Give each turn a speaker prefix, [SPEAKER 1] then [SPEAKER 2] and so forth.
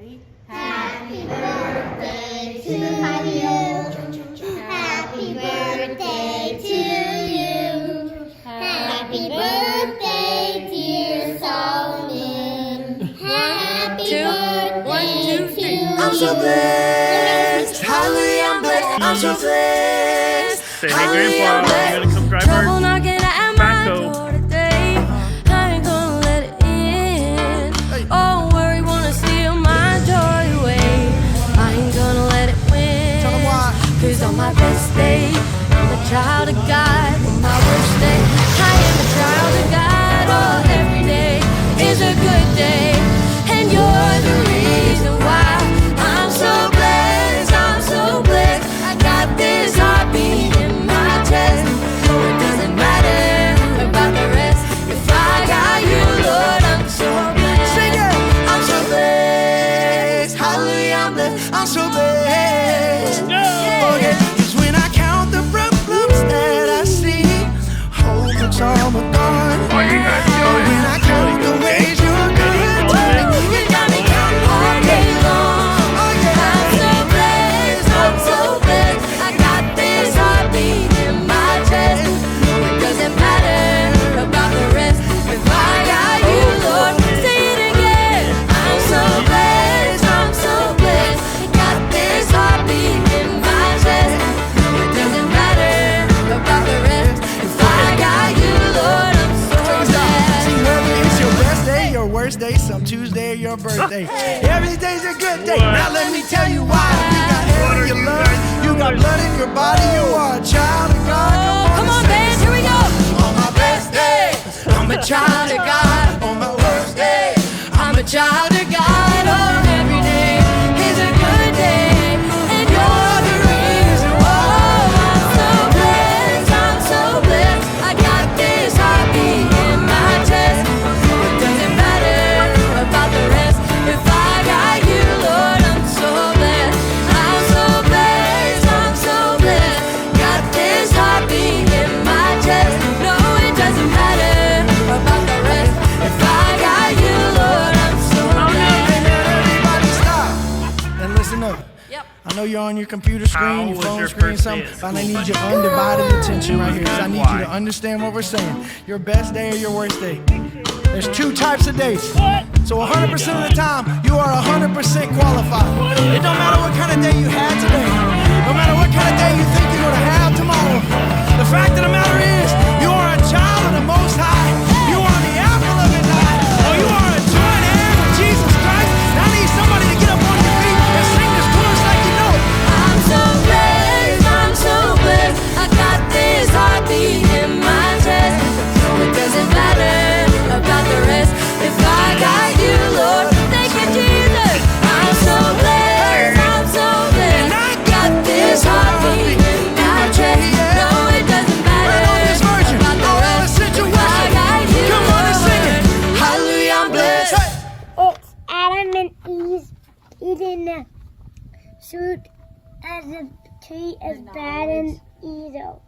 [SPEAKER 1] Ready?
[SPEAKER 2] Happy birthday to you. Happy birthday to you. Happy birthday, dear Solomon. Happy birthday to you.
[SPEAKER 3] I'm so blessed. Hallelujah, I'm blessed. I'm so blessed.
[SPEAKER 4] Say, hey, Grandpa, you gonna come drive
[SPEAKER 5] Trouble
[SPEAKER 4] our
[SPEAKER 5] knocking at my
[SPEAKER 4] backhoe?
[SPEAKER 5] door today. I ain't gonna let it in. Oh, worry, wanna steal my joy away. I ain't gonna let it win.
[SPEAKER 3] Tell 'em why.
[SPEAKER 5] 'Cause on my best day, I'm a child of God. On my worst day, I am a child of God. Oh, every day is a good day. And you're the reason why I'm so blessed. I'm so blessed. I got this heartbeat in my chest. No, it doesn't matter about the rest. If I got you, Lord, I'm so blessed.
[SPEAKER 3] Sing it. I'm so blessed. Hallelujah, I'm blessed. I'm so blessed. Oh yeah. 'Cause when I count the problems that I see, hope looks all but gone.
[SPEAKER 4] Oh, you guys
[SPEAKER 3] Oh, when I count the ways you're good to me,
[SPEAKER 5] You got me counting all day long.
[SPEAKER 3] oh yeah.
[SPEAKER 5] I'm so blessed, I'm so blessed. I got this heartbeat in my chest. No, it doesn't matter about the rest. If I got you, Lord, say it again. I'm so blessed, I'm so blessed. Got this heartbeat in my chest. No, it doesn't matter about the rest. If I got you, Lord, I'm so blessed.
[SPEAKER 3] See, whether it's your best day, your worst day, some Tuesday or your birthday, every day's a good day.
[SPEAKER 4] What?
[SPEAKER 3] Now let me tell you why. You got air in your lungs, you got blood in your body, you are a child of God.
[SPEAKER 5] Come on,
[SPEAKER 3] and sing.
[SPEAKER 5] band, here we go.
[SPEAKER 3] On my best day, I'm a child of God. On my worst day,
[SPEAKER 5] I'm a child of God. Oh, every day is a good day, and you're the reason why I'm so blessed. I'm so blessed. I got this heartbeat in my chest. It doesn't matter about the rest. If I got you, Lord, I'm so blessed. I'm so blessed. I'm so blessed. Got this heartbeat in my chest. No, it doesn't matter about the rest. If I got you, Lord, I'm so blessed.
[SPEAKER 3] Hey, now everybody stop and listen up.
[SPEAKER 5] Yep.
[SPEAKER 3] I know you're on your computer screen,
[SPEAKER 4] How
[SPEAKER 3] your
[SPEAKER 4] was
[SPEAKER 3] phone
[SPEAKER 4] your
[SPEAKER 3] screen,
[SPEAKER 4] first
[SPEAKER 3] something,
[SPEAKER 4] day at
[SPEAKER 3] but I
[SPEAKER 4] school,
[SPEAKER 3] need
[SPEAKER 4] buddy?
[SPEAKER 3] your undivided attention right here. 'Cause I need you to
[SPEAKER 4] Why?
[SPEAKER 3] understand what we're saying. Your best day or your worst day. There's two types of days. So 100% of the time, you are 100% qualified. It don't matter what kind of day you had today. No matter what kind of day you think you're going to have tomorrow. The fact of the matter is, you are a child of the Most High. You are the apple of His eye. Oh, you are a joint heir with Jesus Christ. And I need somebody to get up on your feet and sing this chorus like you know it.
[SPEAKER 5] I'm so blessed, I'm so blessed. I got this heartbeat in my chest. No, it doesn't matter about the rest. If I got you, Lord, thank you, Jesus. I'm so blessed, I'm so blessed. I got this heartbeat in my chest. No, it doesn't matter
[SPEAKER 3] Right on this version.
[SPEAKER 5] about the
[SPEAKER 3] All
[SPEAKER 5] rest.
[SPEAKER 3] the
[SPEAKER 5] If I
[SPEAKER 3] situation.
[SPEAKER 5] got you,
[SPEAKER 3] Come on and sing it.
[SPEAKER 5] Lord.
[SPEAKER 3] Hallelujah, I'm blessed. Hey.
[SPEAKER 2] It's Adam and Eve eating the fruit as the tree is bad and evil.